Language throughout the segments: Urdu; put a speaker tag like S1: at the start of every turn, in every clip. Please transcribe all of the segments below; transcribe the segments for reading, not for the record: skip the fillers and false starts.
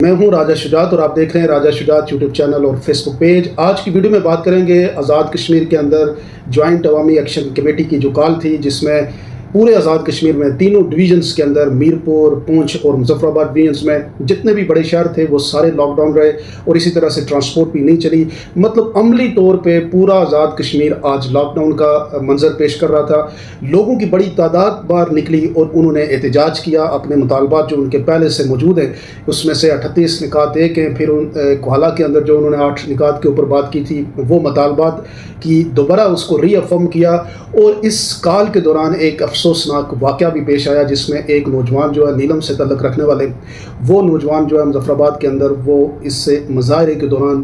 S1: میں ہوں راجہ شجاعت اور آپ دیکھ رہے ہیں راجہ شجاعت یوٹیوب چینل اور فیس بک پیج۔ آج کی ویڈیو میں بات کریں گے آزاد کشمیر کے اندر جوائنٹ عوامی ایکشن کمیٹی کی جو کال تھی، جس میں پورے آزاد کشمیر میں تینوں ڈویژنز کے اندر میرپور، پونچھ اور مظفر آباد ڈویژنز میں جتنے بھی بڑے شہر تھے وہ سارے لاک ڈاؤن رہے اور اسی طرح سے ٹرانسپورٹ بھی نہیں چلی۔ مطلب عملی طور پہ پورا آزاد کشمیر آج لاک ڈاؤن کا منظر پیش کر رہا تھا۔ لوگوں کی بڑی تعداد باہر نکلی اور انہوں نے احتجاج کیا، اپنے مطالبات جو ان کے پہلے سے موجود ہیں اس میں سے 38 نکات ایک ہیں، پھر کوہالہ کے اندر جو انہوں نے 8 نکات کے اوپر بات کی تھی وہ مطالبات کی دوبارہ اس کو ری افرم کیا۔ اور اس کال کے دوران ایک افسوسناک واقعہ بھی پیش آیا، جس میں ایک نوجوان جو ہے نیلم سے تعلق رکھنے والے، وہ نوجوان جو ہے مظفر آباد کے اندر وہ اس سے مظاہرے کے دوران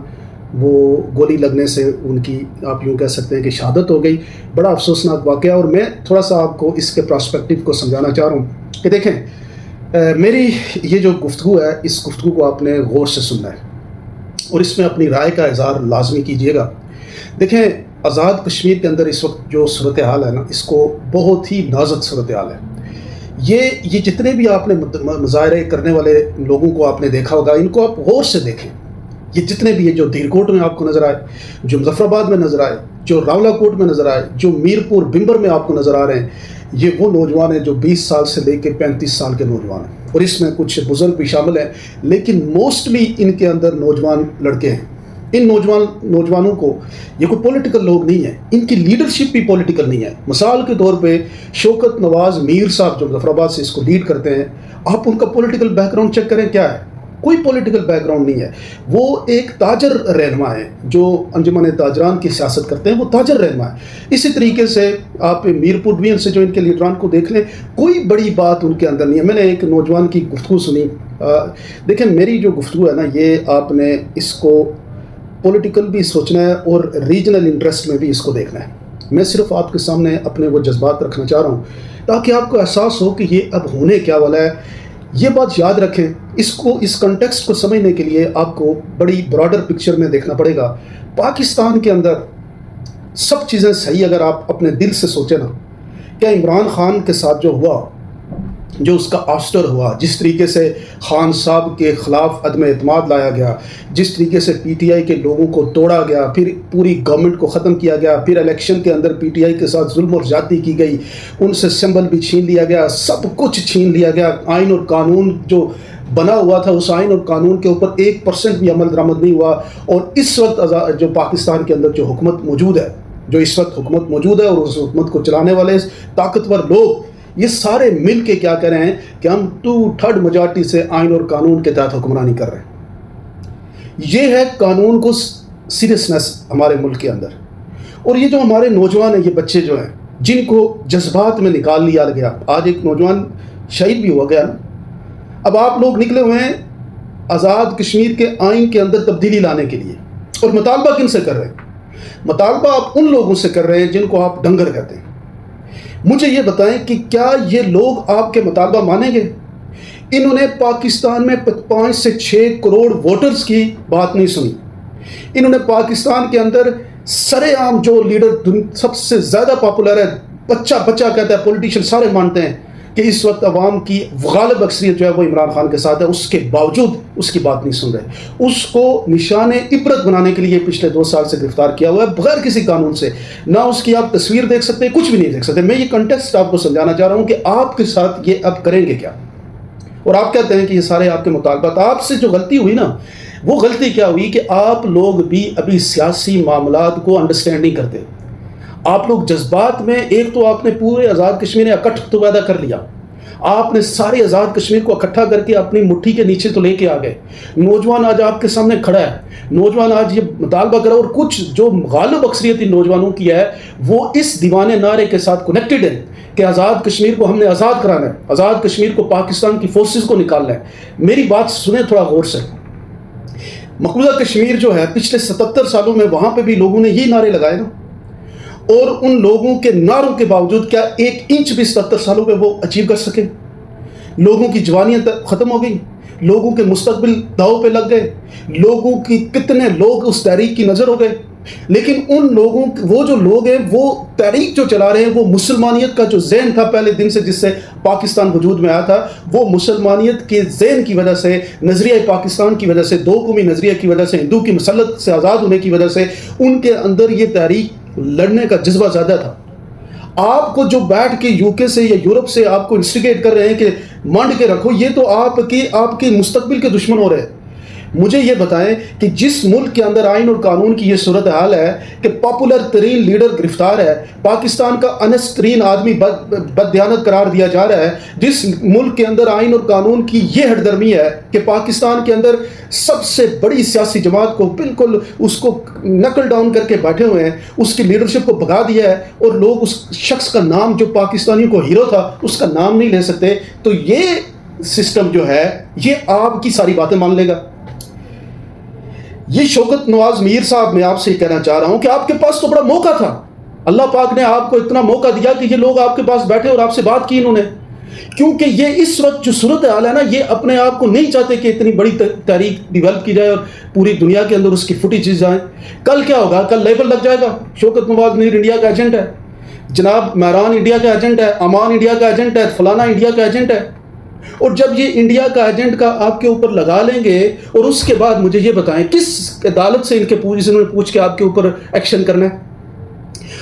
S1: وہ گولی لگنے سے ان کی آپ یوں کہہ سکتے ہیں کہ شہادت ہو گئی۔ بڑا افسوسناک واقعہ، اور میں تھوڑا سا آپ کو اس کے پراسپیکٹیو کو سمجھانا چاہ رہا ہوں کہ دیکھیں میری یہ جو گفتگو ہے، اس گفتگو کو آپ نے غور سے سننا ہے اور اس میں اپنی رائے کا اظہار لازمی کیجیے گا۔ دیکھیں آزاد کشمیر کے اندر اس وقت جو صورتحال ہے نا، اس کو بہت ہی نازک صورتحال ہے۔ یہ جتنے بھی آپ نے مظاہرے کرنے والے لوگوں کو آپ نے دیکھا ہوگا، ان کو آپ غور سے دیکھیں۔ یہ جتنے بھی جو دیرکوٹ میں آپ کو نظر آئے، جو مظفر آباد میں نظر آئے، جو راولہ کوٹ میں نظر آئے، جو میرپور بمبر میں آپ کو نظر آ رہے ہیں، یہ وہ نوجوان ہیں جو 20 سال سے لے کے 35 سال کے نوجوان ہیں، اور اس میں کچھ بزرگ بھی شامل ہیں، لیکن موسٹلی ان کے اندر نوجوان لڑکے ہیں۔ ان نوجوانوں کو یہ کوئی پولیٹیکل لوگ نہیں ہیں، ان کی لیڈرشپ بھی پولیٹیکل نہیں ہے۔ مثال کے طور پہ شوکت نواز میر صاحب جو مظفر آباد سے اس کو لیڈ کرتے ہیں، آپ ان کا پولیٹیکل بیک گراؤنڈ چیک کریں، کیا ہے؟ کوئی پولیٹیکل بیک گراؤنڈ نہیں ہے۔ وہ ایک تاجر رہنما ہے جو انجمن تاجران کی سیاست کرتے ہیں، وہ تاجر رہنما ہے۔ اسی طریقے سے آپ میرپور ڈویژن سے جو ان کے لیڈران کو دیکھ لیں، کوئی بڑی بات ان کے اندر نہیں ہے۔ میں نے ایک نوجوان کی گفتگو سنی، دیکھیں میری جو گفتگو ہے نا، یہ آپ نے اس کو پولیٹیکل بھی سوچنا ہے اور ریجنل انٹرسٹ میں بھی اس کو دیکھنا ہے۔ میں صرف آپ کے سامنے اپنے وہ جذبات رکھنا چاہ رہا ہوں تاکہ آپ کو احساس ہو کہ یہ اب ہونے کیا والا ہے۔ یہ بات یاد رکھیں، اس کنٹیکسٹ کو سمجھنے کے لیے آپ کو بڑی براڈر پکچر میں دیکھنا پڑے گا۔ پاکستان کے اندر سب چیزیں صحیح اگر آپ اپنے دل سے سوچیں نا، کیا عمران خان کے ساتھ جو ہوا، جو اس کا آسٹر ہوا، جس طریقے سے خان صاحب کے خلاف عدم اعتماد لایا گیا، جس طریقے سے پی ٹی آئی کے لوگوں کو توڑا گیا، پھر پوری گورنمنٹ کو ختم کیا گیا، پھر الیکشن کے اندر پی ٹی آئی کے ساتھ ظلم اور زیادتی کی گئی، ان سے سمبل بھی چھین لیا گیا، سب کچھ چھین لیا گیا۔ آئین اور قانون جو بنا ہوا تھا، اس آئین اور قانون کے اوپر 1% بھی عمل درآمد نہیں ہوا۔ اور اس وقت جو پاکستان کے اندر جو حکومت موجود ہے، جو اس وقت حکومت موجود ہے، اور اس حکومت کو چلانے والے طاقتور لوگ، یہ سارے مل کے کیا کر رہے ہیں کہ ہم 2/3 میجارٹی سے آئین اور قانون کے تحت حکمرانی کر رہے ہیں۔ یہ ہے قانون کو سیریسنس ہمارے ملک کے اندر۔ اور یہ جو ہمارے نوجوان ہیں، یہ بچے جو ہیں جن کو جذبات میں نکال لیا گیا، آج ایک نوجوان شہید بھی ہوا گیا نا۔ اب آپ لوگ نکلے ہوئے ہیں آزاد کشمیر کے آئین کے اندر تبدیلی لانے کے لیے، اور مطالبہ کن سے کر رہے ہیں؟ مطالبہ آپ ان لوگوں سے کر رہے ہیں جن کو آپ ڈنگر کہتے ہیں۔ مجھے یہ بتائیں کہ کیا یہ لوگ آپ کے مطالبہ مانیں گے؟ انہوں نے پاکستان میں 5 سے 6 کروڑ ووٹرز کی بات نہیں سنی۔ انہوں نے پاکستان کے اندر سرے عام جو لیڈر سب سے زیادہ پاپولر ہے، بچہ کہتا ہے، پولیٹیشین سارے مانتے ہیں کہ اس وقت عوام کی غالب اکثریت جو ہے وہ عمران خان کے ساتھ ہے، اس کے باوجود اس کی بات نہیں سن رہے۔ اس کو نشان عبرت بنانے کے لیے پچھلے 2 سال سے گرفتار کیا ہوا ہے بغیر کسی قانون سے۔ نہ اس کی آپ تصویر دیکھ سکتے، کچھ بھی نہیں دیکھ سکتے۔ میں یہ کنٹیکسٹ آپ کو سمجھانا چاہ رہا ہوں کہ آپ کے ساتھ یہ اب کریں گے کیا؟ اور آپ کہتے ہیں کہ یہ سارے آپ کے مطالبات، آپ سے جو غلطی ہوئی نا، وہ غلطی کیا ہوئی کہ آپ لوگ بھی ابھی سیاسی معاملات کو انڈرسٹینڈ نہیں کرتے۔ آپ لوگ جذبات میں، ایک تو آپ نے پورے آزاد کشمیر اکٹھ تو پیدا کر لیا، آپ نے سارے آزاد کشمیر کو اکٹھا کر کے اپنی مٹھی کے نیچے تو لے کے آ گئے۔ نوجوان آج آپ کے سامنے کھڑا ہے، نوجوان آج یہ مطالبہ کرا، اور کچھ جو غالب اکثریت ان نوجوانوں کی ہے وہ اس دیوانے نعرے کے ساتھ کنیکٹڈ ہے کہ آزاد کشمیر کو ہم نے آزاد کرانا ہے، آزاد کشمیر کو پاکستان کی فورسز کو نکالنا ہے۔ میری بات سنیں تھوڑا غور سے۔ مقبوضہ کشمیر جو ہے، پچھلے 77 سالوں میں وہاں پہ بھی لوگوں نے یہ نعرے لگائے نا، اور ان لوگوں کے نعروں کے باوجود کیا 1 انچ بھی 77 سالوں میں وہ اچیو کر سکے؟ لوگوں کی جوانیاں ختم ہو گئی، لوگوں کے مستقبل داؤ پہ لگ گئے، لوگوں کی کتنے لوگ اس تحریک کی نظر ہو گئے۔ لیکن ان لوگوں وہ جو لوگ ہیں وہ تحریک جو چلا رہے ہیں وہ مسلمانیت کا جو ذہن تھا پہلے دن سے جس سے پاکستان وجود میں آیا تھا، وہ مسلمانیت کے ذہن کی وجہ سے، نظریہ پاکستان کی وجہ سے، دو قومی نظریہ کی وجہ سے، ہندو کی مسلط سے آزاد ہونے کی وجہ سے ان کے اندر یہ تحریک لڑنے کا جذبہ زیادہ تھا۔ آپ کو جو بیٹھ کے یو کے سے یا یورپ سے آپ کو انسٹیگیٹ کر رہے ہیں کہ مانڈ کے رکھو، یہ تو آپ کے مستقبل کے دشمن ہو رہے ہیں۔ مجھے یہ بتائیں کہ جس ملک کے اندر آئین اور قانون کی یہ صورتحال ہے کہ پاپولر ترین لیڈر گرفتار ہے، پاکستان کا انس ترین آدمی بددیانت قرار دیا جا رہا ہے، جس ملک کے اندر آئین اور قانون کی یہ ہٹ درمی ہے کہ پاکستان کے اندر سب سے بڑی سیاسی جماعت کو بالکل اس کو نکل ڈاؤن کر کے بیٹھے ہوئے ہیں، اس کی لیڈرشپ کو بھگا دیا ہے اور لوگ اس شخص کا نام جو پاکستانیوں کو ہیرو تھا اس کا نام نہیں لے سکتے، تو یہ سسٹم جو ہے یہ آپ کی ساری باتیں مان لے گا۔ یہ شوکت نواز میر صاحب، میں آپ سے کہنا چاہ رہا ہوں کہ آپ کے پاس تو بڑا موقع تھا، اللہ پاک نے آپ کو اتنا موقع دیا کہ یہ لوگ آپ کے پاس بیٹھے اور آپ سے بات کی انہوں نے، کیونکہ یہ اس وقت جو صورتحال ہے نا، یہ اپنے آپ کو نہیں چاہتے کہ اتنی بڑی تحریک ڈیولپ کی جائے اور پوری دنیا کے اندر اس کی فوٹیجز جائیں۔ کل کیا ہوگا؟ کل لیبل لگ جائے گا شوکت نواز میر انڈیا کا ایجنٹ ہے، جناب مہران انڈیا کا ایجنٹ ہے، امان انڈیا کا ایجنٹ ہے، فلانا انڈیا کا ایجنٹ ہے۔ اور جب یہ انڈیا کا ایجنٹ کا آپ کے اوپر لگا لیں گے اور اس کے بعد مجھے یہ بتائیں کس عدالت سے ان کے پوچھ کے آپ کے اوپر ایکشن کرنا ہے؟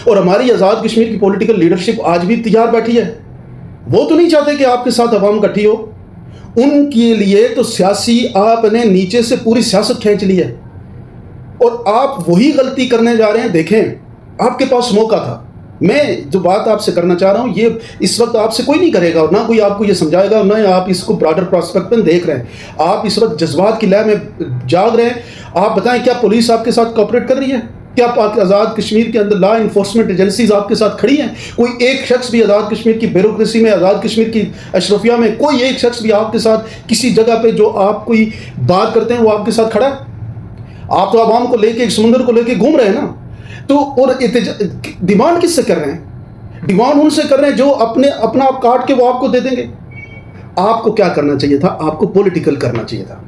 S1: اور ہماری آزاد کشمیر کی پولیٹیکل لیڈرشپ آج بھی تیار بیٹھی ہے، وہ تو نہیں چاہتے کہ آپ کے ساتھ عوام اکٹھی ہو، ان کے لیے تو سیاسی آپ نے نیچے سے پوری سیاست کھینچ لی ہے اور آپ وہی غلطی کرنے جا رہے ہیں۔ دیکھیں آپ کے پاس موقع تھا، میں جو بات آپ سے کرنا چاہ رہا ہوں یہ اس وقت آپ سے کوئی نہیں کرے گا اور نہ کوئی آپ کو یہ سمجھائے گا اور نہ آپ اس کو براڈر پراسپیکٹ میں دیکھ رہے ہیں، آپ اس وقت جذبات کی لے میں جاگ رہے ہیں۔ آپ بتائیں کیا پولیس آپ کے ساتھ کوآپریٹ کر رہی ہے؟ کیا آزاد کشمیر کے اندر لا انفورسمنٹ ایجنسیز آپ کے ساتھ کھڑی ہیں؟ کوئی ایک شخص بھی آزاد کشمیر کی بیوروکریسی میں، آزاد کشمیر کی اشرفیہ میں کوئی ایک شخص بھی آپ کے ساتھ کسی جگہ پہ جو آپ کوئی بات کرتے ہیں وہ آپ کے ساتھ کھڑا ہے؟ آپ تو عوام کو لے کے سمندر کو لے کے گھوم رہے ہیں نا، تو اور ڈیمانڈ کس سے کر رہے ہیں؟ ڈیمانڈ ان سے کر رہے ہیں جو اپنا آپ کاٹ کے وہ آپ کو دے دیں گے۔ آپ کو کیا کرنا چاہیے تھا؟ آپ کو پولیٹیکل کرنا چاہیے تھا۔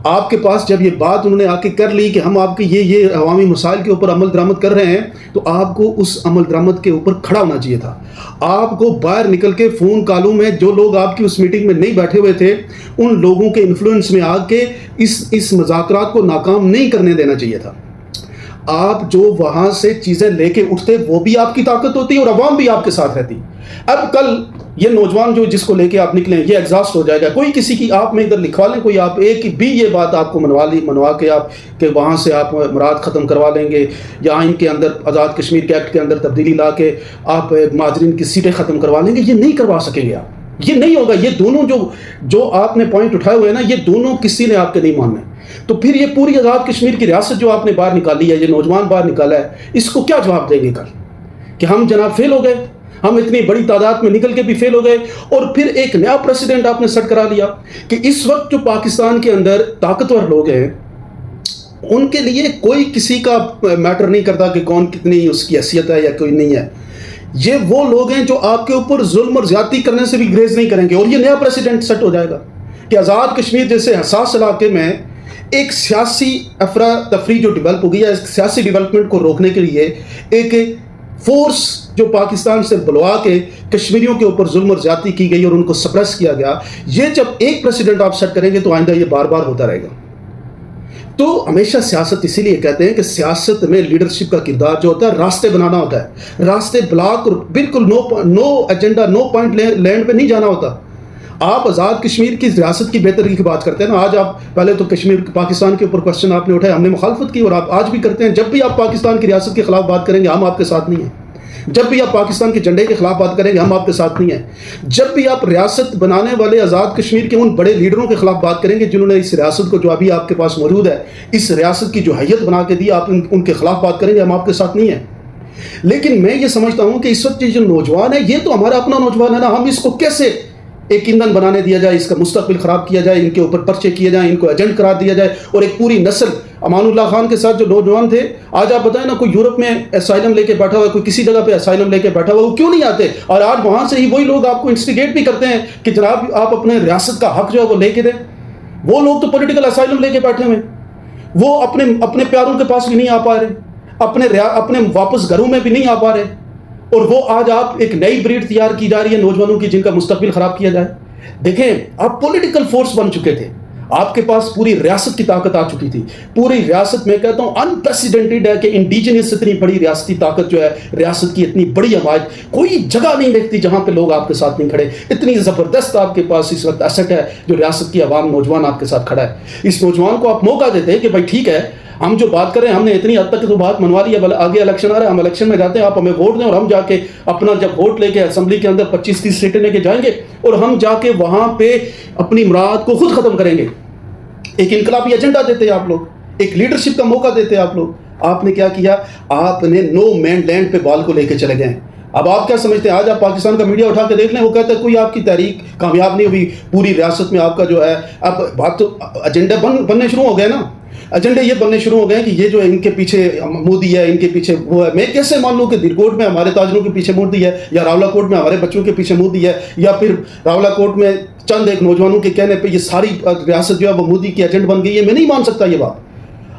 S1: آپ کے پاس جب یہ بات انہوں نے آ کے کر لی کہ ہم آپ کے یہ عوامی مسائل کے اوپر عمل درآمد کر رہے ہیں، تو آپ کو اس عمل درآمد کے اوپر کھڑا ہونا چاہیے تھا۔ آپ کو باہر نکل کے فون کالوں میں جو لوگ آپ کی اس میٹنگ میں نہیں بیٹھے ہوئے تھے ان لوگوں کے انفلوئنس میں آ کے اس مذاکرات کو ناکام نہیں کرنے دینا چاہیے تھا۔ آپ جو وہاں سے چیزیں لے کے اٹھتے وہ بھی آپ کی طاقت ہوتی اور عوام بھی آپ کے ساتھ رہتی۔ اب کل یہ نوجوان جو جس کو لے کے آپ نکلیں یہ ایگزاسٹ ہو جائے گا، کوئی کسی کی آپ میں ادھر لکھوا لیں، کوئی آپ ایک بھی یہ بات آپ کو منوا کے آپ کہ وہاں سے آپ مراد ختم کروا لیں گے یا ان کے اندر آزاد کشمیر کے ایکٹ کے اندر تبدیلی لا کے آپ مہاجرین کی سیٹیں ختم کروا لیں گے، یہ نہیں کروا سکیں گے آپ، یہ نہیں ہوگا۔ یہ دونوں جو آپ نے پوائنٹ اٹھائے ہوئے ہیں نا، یہ دونوں کسی نے آپ کے نہیں ماننے۔ تو پھر یہ پوری آزاد کشمیر کی ریاست جو آپ نے باہر نکالی ہے، یہ نوجوان باہر نکالا ہے، اس کو کیا جواب دیں گے کل کہ ہم جناب فیل ہو گئے، ہم اتنی بڑی تعداد میں نکل کے بھی فیل ہو گئے؟ اور پھر ایک نیا پریسیڈنٹ آپ نے سیٹ کرا لیا کہ اس وقت جو پاکستان کے اندر طاقتور لوگ ہیں ان کے لیے کوئی کسی کا میٹر نہیں کرتا کہ کون کتنی اس کی حیثیت ہے یا کوئی نہیں ہے۔ یہ وہ لوگ ہیں جو آپ کے اوپر ظلم اور زیادتی کرنے سے بھی گریز نہیں کریں گے، اور یہ نیا پریسیڈنٹ سیٹ ہو جائے گا کہ آزاد کشمیر جیسے حساس علاقے میں ایک سیاسی افراتفری جو ڈیولپ ہو گئی ہے، سیاسی ڈیولپمنٹ کو روکنے کے لیے ایک فورس جو پاکستان سے بلوا کے کشمیریوں کے اوپر ظلم اور زیادتی کی گئی اور ان کو سپریس کیا گیا، یہ جب ایک پریسیڈنٹ آپ سیٹ کریں گے تو آئندہ یہ بار بار ہوتا رہے گا۔ تو ہمیشہ سیاست اسی لیے کہتے ہیں کہ سیاست میں لیڈرشپ کا کردار جو ہوتا ہے راستے بنانا ہوتا ہے، راستے بلاک اور بالکل نو ایجنڈا نو پوائنٹ لینڈ پہ نہیں جانا ہوتا۔ آپ آزاد کشمیر کی ریاست کی بہتری کی بات کرتے ہیں نا، آج آپ پہلے تو کشمیر پاکستان کے اوپر کوشچن آپ نے اٹھایا، ہم نے مخالفت کی اور آپ آج بھی کرتے ہیں۔ جب بھی آپ پاکستان کی ریاست کے خلاف بات کریں گے ہم آپ کے ساتھ نہیں ہیں، جب بھی آپ پاکستان کے جھنڈے کے خلاف بات کریں گے ہم آپ کے ساتھ نہیں ہیں، جب بھی آپ ریاست بنانے والے آزاد کشمیر کے ان بڑے لیڈروں کے خلاف بات کریں گے جنہوں نے اس ریاست کو جو ابھی آپ کے پاس موجود ہے اس ریاست کی جو حیت بنا کے دی، آپ ان کے خلاف بات کریں گے ہم آپ کے ساتھ نہیں ہیں۔ لیکن میں یہ سمجھتا ہوں کہ اس وقت جو نوجوان ہے یہ تو ہمارا اپنا نوجوان ہے نا، ہم اس کو کیسے ایک ایندھن بنانے دیا جائے، اس کا مستقبل خراب کیا جائے، ان کے اوپر پرچے کیے جائیں، ان کو ایجنٹ قرار دیا جائے، اور ایک پوری نسل امان اللہ خان کے ساتھ جو نوجوان تھے، آج آپ بتائیں نا کوئی یورپ میں اسائلم لے کے بیٹھا ہوا ہے، کوئی کسی جگہ پہ اسائلم لے کے بیٹھا ہوا ہے، وہ کیوں نہیں آتے؟ اور آج وہاں سے ہی وہی لوگ آپ کو انسٹیگیٹ بھی کرتے ہیں کہ جناب آپ اپنے ریاست کا حق جو ہے وہ لے کے دیں۔ وہ لوگ تو پولیٹیکل اسائلم لے کے بیٹھے ہوئے ہیں، وہ اپنے پیاروں کے پاس بھی نہیں آ پا رہے۔ اپنے واپس گھروں میں بھی نہیں آ پا رہے، اور وہ آج آپ ایک نئی بریڈ تیار کی جا رہی ہے نوجوانوں کی جن کا مستقبل خراب کیا جائے۔ دیکھیں، آپ پولیٹیکل فورس بن چکے تھے، آپ کے پاس پوری ریاست کی طاقت آ چکی تھی، پوری ریاست میں کہتا ہوں انپریسیڈنٹڈ ہے کہ انڈیجنس اتنی بڑی ریاستی طاقت جو ہے، ریاست کی اتنی بڑی حمایت کوئی جگہ نہیں دیکھتی جہاں پہ لوگ آپ کے ساتھ نہیں کھڑے۔ اتنی زبردست آپ کے پاس اس وقت ایسٹ ہے جو ریاست کی عوام، نوجوان آپ کے ساتھ کھڑا ہے۔ اس نوجوان کو آپ موقع دیتے ہیں کہ بھائی ٹھیک ہے، ہم جو بات کر رہے ہیں ہم نے اتنی حد تک تو بات منوا لی ہے، آگے الیکشن آ رہا ہے، ہم الیکشن میں جاتے ہیں، آپ ہمیں ووٹ دیں اور ہم جا کے اپنا جب ووٹ لے کے اسمبلی کے اندر 25-30 سیٹیں لے کے جائیں گے اور ہم جا کے وہاں پہ اپنی مراد کو خود ختم کریں گے۔ ایک انقلابی ایجنڈا دیتے ہیں آپ لوگ، ایک لیڈرشپ کا موقع دیتے ہیں آپ لوگ۔ آپ نے کیا کیا؟ آپ نے نو مین لینڈ پہ بال کو لے کے چلے گئے۔ اب آپ کیا سمجھتے ہیں؟ آج آپ پاکستان کا میڈیا اٹھا کے دیکھ لیں، وہ کہتا ہے کوئی آپ کی تحریک کامیاب نہیں ہوئی، پوری ریاست میں آپ کا جو ہے، اب بات تو ایجنڈے بننے شروع ہو گئے نا، ایجنڈے یہ بننے شروع ہو گئے کہ یہ جو ان کے پیچھے مودی ہے، ان کے پیچھے وہ ہے۔ میں کیسے مان لوں کہ دلکوٹ میں ہمارے تاجروں کے پیچھے مودی ہے، یا راولہ کوٹ میں ہمارے بچوں کے پیچھے مودی ہے، یا پھر راولہ کوٹ میں چند ایک نوجوانوں کے کہنے پہ یہ ساری ریاست جو ہے وہ مودی کی ایجنٹ بن گئی ہے؟ میں نہیں مان سکتا یہ بات۔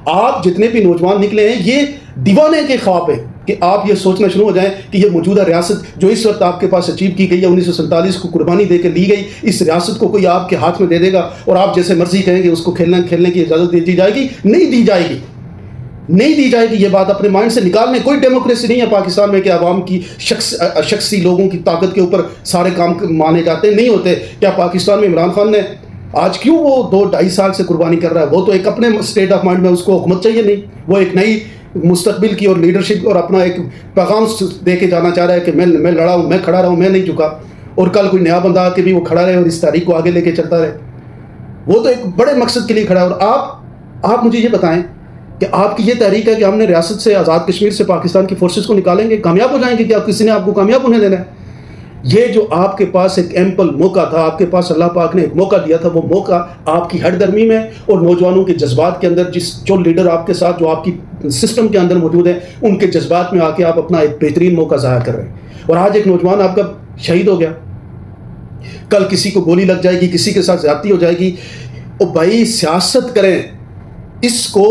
S1: آپ جتنے بھی نوجوان نکلے ہیں یہ دیوانے کے خواب ہیں کہ آپ یہ سوچنا شروع ہو جائیں کہ یہ موجودہ ریاست جو اس وقت آپ کے پاس اچیو کی گئی ہے، 1947 کو قربانی دے کے لی گئی، اس ریاست کو کوئی آپ کے ہاتھ میں دے دے گا اور آپ جیسے مرضی کہیں گے اس کو کھیلنے کی اجازت دی جائے گی؟ نہیں دی جائے گی، نہیں دی جائے گی۔ یہ بات اپنے مائنڈ سے نکالنے، کوئی ڈیموکریسی نہیں ہے پاکستان میں کہ عوام کی شخصی لوگوں کی طاقت کے اوپر سارے کام مانے جاتے ہیں، نہیں ہوتے۔ کیا پاکستان میں عمران خان نے آج کیوں وہ 2-2.5 سال سے قربانی کر رہا ہے؟ وہ تو ایک اپنے اسٹیٹ آف مائنڈ میں اس کو حکومت چاہیے نہیں، وہ ایک نئی مستقبل کی اور لیڈرشپ اور اپنا ایک پیغام دے کے جانا چاہ رہا ہے کہ میں لڑا ہوں، میں کھڑا رہا ہوں، میں نہیں جھکا، اور کل کوئی نیا بندہ آ کے بھی وہ کھڑا رہے اور اس تاریخ کو آگے لے کے چلتا رہے۔ وہ تو ایک بڑے مقصد کے لیے کھڑا ہے۔ اور آپ مجھے یہ بتائیں کہ آپ کی یہ تحریک ہے کہ ہم نے ریاست سے، آزاد کشمیر سے پاکستان کی فورسز کو نکالیں گے، کامیاب ہو جائیں گے؟ کیا کسی نے آپ کو کامیاب ہونے دینا ہے؟ یہ جو آپ کے پاس ایک ایمپل موقع تھا، آپ کے پاس اللہ پاک نے ایک موقع دیا تھا، وہ موقع آپ کی ہٹ درمی میں اور نوجوانوں کے جذبات کے اندر، جو لیڈر آپ کے ساتھ جو آپ کی سسٹم کے اندر موجود ہیں، ان کے جذبات میں آ کے آپ اپنا ایک بہترین موقع ضائع کر رہے ہیں۔ اور آج ایک نوجوان آپ کا شہید ہو گیا، کل کسی کو گولی لگ جائے گی، کسی کے ساتھ زیادتی ہو جائے گی۔ او بھائی سیاست کریں، اس کو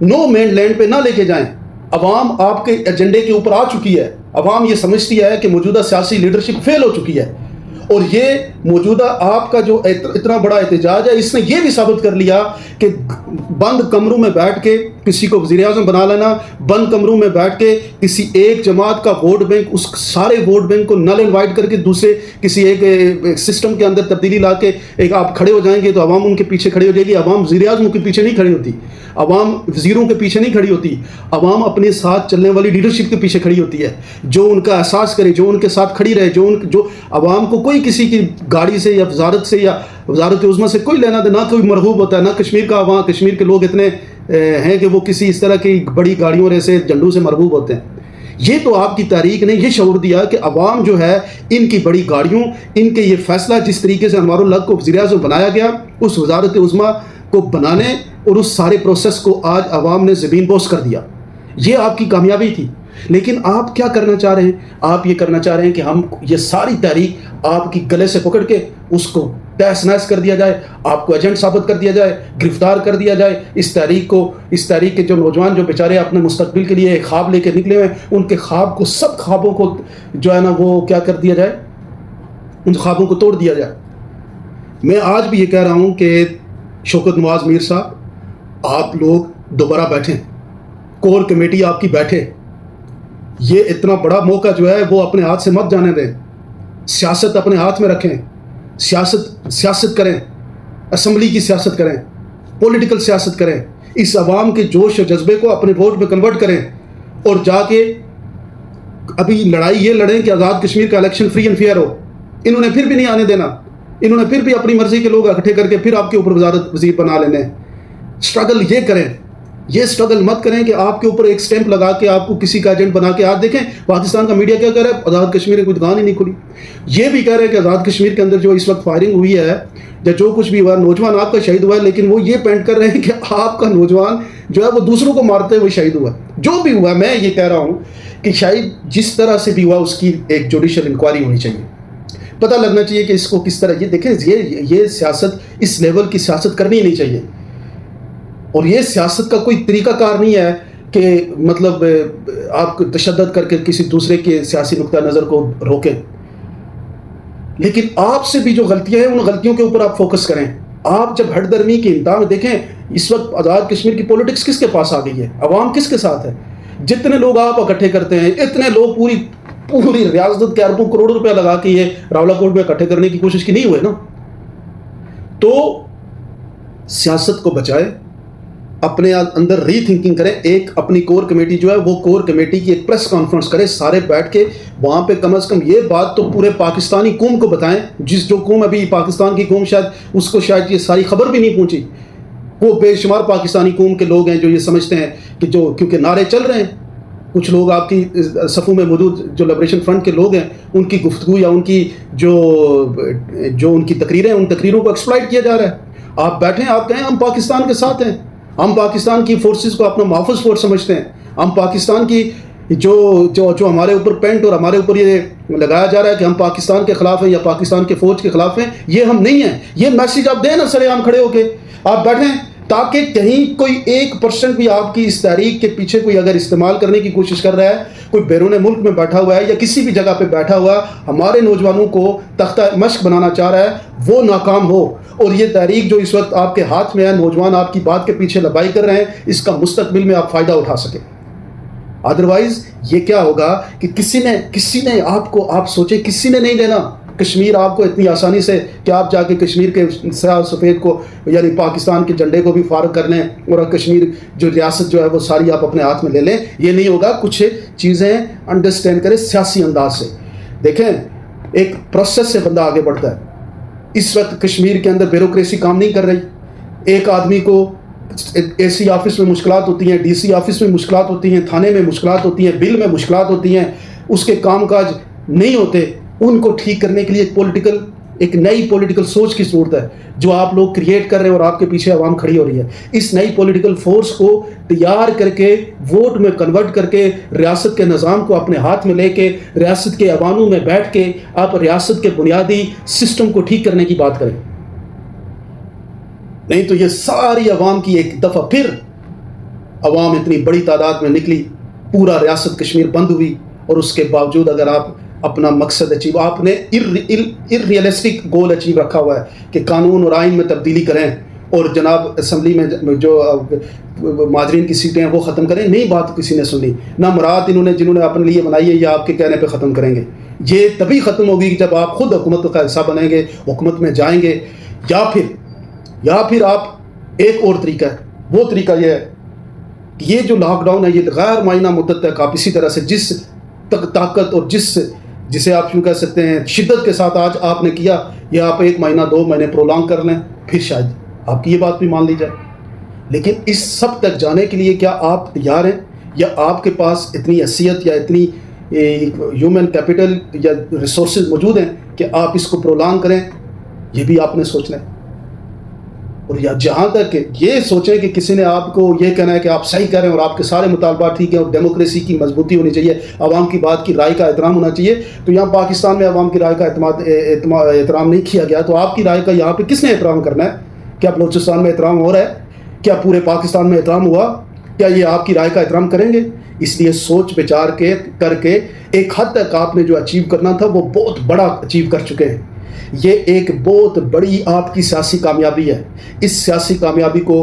S1: نو مین لینڈ پہ نہ لے کے جائیں۔ عوام آپ کے ایجنڈے کے اوپر آ چکی ہے، عوام یہ سمجھتی ہے کہ موجودہ سیاسی لیڈرشپ فیل ہو چکی ہے، اور یہ موجودہ آپ کا جو اتنا بڑا احتجاج ہے، اس نے یہ بھی ثابت کر لیا کہ بند کمروں میں بیٹھ کے کسی کو وزیر اعظم بنا لینا، بند کمروں میں بیٹھ کے کسی ایک جماعت کا ووٹ بینک، اس سارے ووٹ بینک کو نل انوائٹ کر کے دوسرے کسی ایک سسٹم کے اندر تبدیلی لا کے ایک آپ کھڑے ہو جائیں گے تو عوام ان کے پیچھے کھڑی ہو جائے گی۔ عوام وزیر اعظم کے پیچھے نہیں کھڑی ہوتی، عوام وزیروں کے پیچھے نہیں کھڑی ہوتی، عوام اپنے ساتھ چلنے والی لیڈرشپ کے پیچھے کھڑی ہوتی ہے، جو ان کا احساس کرے، جو ان کے ساتھ کھڑی رہے، جو عوام کو کوئی کسی کی گاڑی سے یا وزارت سے یا وزارت عظمیٰ سے کوئی لینا دے، نہ کوئی مرغوب ہوتا ہے، نہ کشمیر کا عوام، کشمیر کے لوگ اتنے ہیں کہ وہ کسی اس طرح کی بڑی گاڑیوں سے جھنڈوں سے مرغوب ہوتے ہیں۔ یہ تو آپ کی تحریک نے یہ شعور دیا کہ عوام جو ہے ان کی بڑی گاڑیوں، ان کے یہ فیصلہ جس طریقے سے انوار الحق کو وزیر اعظم بنایا گیا، اس وزارت عظمیٰ کو بنانے اور اس سارے پروسیس کو آج عوام نے زمین بوس کر دیا، یہ آپ کی کامیابی تھی۔ لیکن آپ کیا کرنا چاہ رہے ہیں؟ آپ یہ کرنا چاہ رہے ہیں کہ ہم یہ ساری تحریک آپ کی گلے سے پکڑ کے اس کو تہس نہس کر دیا جائے، آپ کو ایجنٹ ثابت کر دیا جائے، گرفتار کر دیا جائے، اس تحریک کے جو نوجوان جو بیچارے اپنے مستقبل کے لیے ایک خواب لے کے نکلے ہوئے ہیں، ان کے خواب کو، سب خوابوں کو جو ہے نا وہ کیا کر دیا جائے، ان خوابوں کو توڑ دیا جائے۔ میں آج بھی یہ کہہ رہا ہوں کہ شوکت نواز میر صاحب، آپ لوگ دوبارہ بیٹھیں، کور کمیٹی آپ کی بیٹھے، یہ اتنا بڑا موقع جو ہے وہ اپنے ہاتھ سے مت جانے دیں، سیاست اپنے ہاتھ میں رکھیں، سیاست کریں، اسمبلی کی سیاست کریں، پولیٹیکل سیاست کریں، اس عوام کے جوش و جذبے کو اپنے ووٹ میں کنورٹ کریں، اور جا کے ابھی لڑائی یہ لڑیں کہ آزاد کشمیر کا الیکشن فری اینڈ فیئر ہو۔ انہوں نے پھر بھی نہیں آنے دینا، انہوں نے پھر بھی اپنی مرضی کے لوگ اکٹھے کر کے پھر آپ کے اوپر وزیر بنا لینے۔ اسٹرگل یہ کریں، یہ اسٹرگل مت کریں کہ آپ کے اوپر ایک سٹیمپ لگا کے آپ کو کسی کا ایجنٹ بنا کے۔ آج دیکھیں پاکستان کا میڈیا کیا کہہ رہا ہے، آزاد کشمیر کی کوئی دکان ہی نہیں کھلی۔ یہ بھی کہہ رہے ہیں کہ آزاد کشمیر کے اندر جو اس وقت فائرنگ ہوئی ہے یا جو کچھ بھی ہوا، نوجوان آپ کا شہید ہوا ہے، لیکن وہ یہ پینٹ کر رہے ہیں کہ آپ کا نوجوان جو ہے وہ دوسروں کو مارتے ہوئے شہید ہوا۔ جو بھی ہوا، میں یہ کہہ رہا ہوں کہ شاید جس طرح سے بھی ہوا اس کی ایک جوڈیشل انکوائری ہونی چاہیے، پتہ لگنا چاہیے کہ اس کو کس طرح، یہ دیکھیں یہ سیاست اس لیول کی سیاست کرنی نہیں چاہیے، اور یہ سیاست کا کوئی طریقہ کار نہیں ہے کہ مطلب آپ تشدد کر کے کسی دوسرے کے سیاسی نقطہ نظر کو روکیں، لیکن آپ سے بھی جو غلطیاں ہیں ان غلطیوں کے اوپر آپ فوکس کریں. آپ جب ہٹ درمی کی انتہا میں دیکھیں اس وقت آزاد کشمیر کی پولیٹکس کس کے پاس آ گئی ہے، عوام کس کے ساتھ ہے. جتنے لوگ آپ اکٹھے کرتے ہیں اتنے لوگ پوری ریاست کے اربوں کروڑوں روپے لگا کے یہ راولا کوٹ میں اکٹھے کرنے کی کوشش کی نہیں ہوئے نا. تو سیاست کو بچائے، اپنے اندر ری تھنکنگ کریں. ایک اپنی کور کمیٹی جو ہے وہ کور کمیٹی کی ایک پریس کانفرنس کریں، سارے بیٹھ کے وہاں پہ کم از کم یہ بات تو پورے پاکستانی قوم کو بتائیں، جو قوم ابھی پاکستان کی قوم شاید اس کو شاید یہ ساری خبر بھی نہیں پہنچی. وہ بے شمار پاکستانی قوم کے لوگ ہیں جو یہ سمجھتے ہیں کہ کیونکہ نعرے چل رہے ہیں، کچھ لوگ آپ کی صفوں میں موجود جو لبریشن فرنٹ کے لوگ ہیں ان کی گفتگو یا ان کی جو ان کی تقریریں ان تقریروں کو ایکسپلائٹ کیا جا رہا ہے. آپ بیٹھیں، آپ کہیں ہم پاکستان کے ساتھ ہیں، ہم پاکستان کی فورسز کو اپنا محافظ فورس سمجھتے ہیں، ہم پاکستان کی جو ہمارے اوپر پینٹ اور ہمارے اوپر یہ لگایا جا رہا ہے کہ ہم پاکستان کے خلاف ہیں یا پاکستان کے فوج کے خلاف ہیں، یہ ہم نہیں ہیں. یہ میسیج آپ دیں نا سرے عام کھڑے ہو کے، آپ بیٹھیں تاکہ کہیں کوئی 1% بھی آپ کی اس تحریک کے پیچھے کوئی اگر استعمال کرنے کی کوشش کر رہا ہے، کوئی بیرون ملک میں بیٹھا ہوا ہے یا کسی بھی جگہ پہ بیٹھا ہوا ہمارے نوجوانوں کو تختہ مشق بنانا چاہ رہا ہے، وہ ناکام ہو. اور یہ تحریک جو اس وقت آپ کے ہاتھ میں ہے، نوجوان آپ کی بات کے پیچھے لبائی کر رہے ہیں، اس کا مستقبل میں آپ فائدہ اٹھا سکیں. ادروائز یہ کیا ہوگا کہ کسی نے آپ سوچیں کسی نے نہیں دینا کشمیر آپ کو اتنی آسانی سے کہ آپ جا کے کشمیر کے سیاہ و سفید کو یعنی پاکستان کے جھنڈے کو بھی فارغ کر لیں اور کشمیر جو ریاست جو ہے وہ ساری آپ اپنے ہاتھ میں لے لیں. یہ نہیں ہوگا. کچھ چیزیں انڈرسٹینڈ کریں سیاسی انداز سے. دیکھیں ایک پروسیس سے بندہ آگے بڑھتا ہے. اس وقت کشمیر کے اندر بیوروکریسی کام نہیں کر رہی. ایک آدمی کو اے سی آفس میں مشکلات ہوتی ہیں، ڈی سی آفس میں مشکلات ہوتی ہیں، تھانے میں مشکلات ہوتی ہیں، بل میں مشکلات ہوتی ہیں، اس کے کام کاج نہیں ہوتے. ان کو ٹھیک کرنے کے لیے ایک نئی پولیٹیکل سوچ کی ضرورت ہے جو آپ لوگ کریٹ کر رہے ہیں اور آپ کے پیچھے عوام کھڑی ہو رہی ہے. اس نئی پولیٹیکل فورس کو تیار کر کے ووٹ میں کنورٹ کر کے ریاست کے نظام کو اپنے ہاتھ میں لے کے ریاست کے ایوانوں میں بیٹھ کے آپ ریاست کے بنیادی سسٹم کو ٹھیک کرنے کی بات کریں. نہیں تو یہ ساری عوام کی ایک دفعہ پھر عوام اتنی بڑی تعداد میں نکلی، پورا ریاست کشمیر بند ہوئی، اور اس کے باوجود اگر آپ اپنا مقصد اچیو، آپ نے ریئلسٹک گول اچیو رکھا ہوا ہے کہ قانون اور آئین میں تبدیلی کریں اور جناب اسمبلی میں جو مہاجرین کی سیٹیں ہیں وہ ختم کریں. نہیں بات کسی نے سنی، نہ مراد جنہوں نے اپنے لیے بنائی ہے یہ آپ کے کہنے پہ ختم کریں گے. یہ تبھی ختم ہوگی جب آپ خود حکومت کا حصہ بنیں گے، حکومت میں جائیں گے. یا پھر آپ ایک اور طریقہ ہے، وہ طریقہ یہ ہے کہ یہ جو لاک ڈاؤن ہے یہ غیر معینہ مدت تک آپ اسی طرح سے جس طاقت اور جسے آپ یوں کہہ سکتے ہیں شدت کے ساتھ آج آپ نے کیا، یہ آپ 1 مہینہ 2 مہینے پرولانگ کر لیں، پھر شاید آپ کی یہ بات بھی مان لی جائے. لیکن اس سب تک جانے کے لیے کیا آپ تیار ہیں، یا آپ کے پاس اتنی حیثیت یا اتنی ہیومن کیپٹل یا ریسورسز موجود ہیں کہ آپ اس کو پرولانگ کریں؟ یہ بھی آپ نے سوچنا ہے. اور یا جہاں تک یہ سوچیں کہ کسی نے آپ کو یہ کہنا ہے کہ آپ صحیح کہہ رہے ہیں اور آپ کے سارے مطالبات ٹھیک ہیں اور ڈیموکریسی کی مضبوطی ہونی چاہیے، عوام کی بات کی رائے کا احترام ہونا چاہیے، تو یہاں پاکستان میں عوام کی رائے کا احترام نہیں کیا گیا، تو آپ کی رائے کا یہاں پہ کس نے احترام کرنا ہے؟ کیا بلوچستان میں احترام ہو رہا ہے؟ کیا پورے پاکستان میں احترام ہوا؟ کیا یہ آپ کی رائے کا احترام کریں گے؟ اس لیے سوچ بچار کر کے ایک حد تک آپ نے جو اچیو کرنا تھا وہ بہت بڑا اچیو کر چکے ہیں. یہ ایک بہت بڑی آپ کی سیاسی کامیابی ہے. اس سیاسی کامیابی کو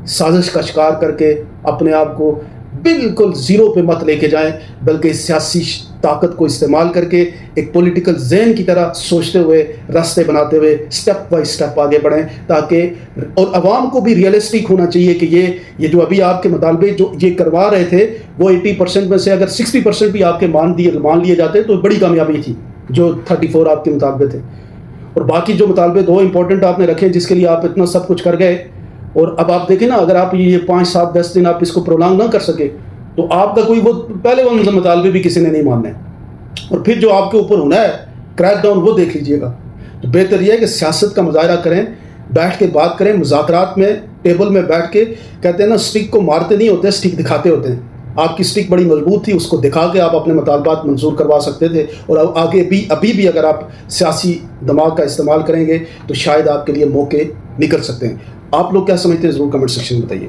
S1: سازش کا شکار کر کے اپنے آپ کو بالکل زیرو پہ مت لے کے جائیں، بلکہ سیاسی طاقت کو استعمال کر کے ایک پولیٹیکل ذہن کی طرح سوچتے ہوئے، راستے بناتے ہوئے اسٹیپ بائی اسٹیپ آگے بڑھیں، تاکہ اور عوام کو بھی ریئلسٹک ہونا چاہیے کہ یہ جو ابھی آپ کے مطالبے جو یہ کروا رہے تھے وہ 80% میں سے اگر 60% بھی آپ کے مان لیے جاتے تو بڑی کامیابی تھی جو 34 آپ کے مطالبے تھے. اور باقی جو مطالبے 2 امپورٹنٹ آپ نے رکھے جس کے لیے آپ اتنا سب کچھ کر گئے، اور اب آپ دیکھیں نا اگر آپ یہ 5 7 10 دن آپ اس کو پرولانگ نہ کر سکے تو آپ کا کوئی وہ پہلے وہ مطالبے بھی کسی نے نہیں ماننے، اور پھر جو آپ کے اوپر ہونا ہے کریک ڈاؤن وہ دیکھ لیجئے گا. تو بہتر یہ ہے کہ سیاست کا مظاہرہ کریں، بیٹھ کے بات کریں، مذاکرات میں ٹیبل میں بیٹھ کے، کہتے ہیں نا اسٹک کو مارتے نہیں ہوتے، اسٹک دکھاتے ہوتے ہیں. آپ کی اسٹک بڑی مضبوط تھی، اس کو دکھا کے آپ اپنے مطالبات منظور کروا سکتے تھے، اور آگے بھی ابھی بھی اگر آپ سیاسی دماغ کا استعمال کریں گے تو شاید آپ کے لیے موقع نکل سکتے ہیں. آپ لوگ کیا سمجھتے ہیں ضرور کمنٹ سیکشن میں بتائیے.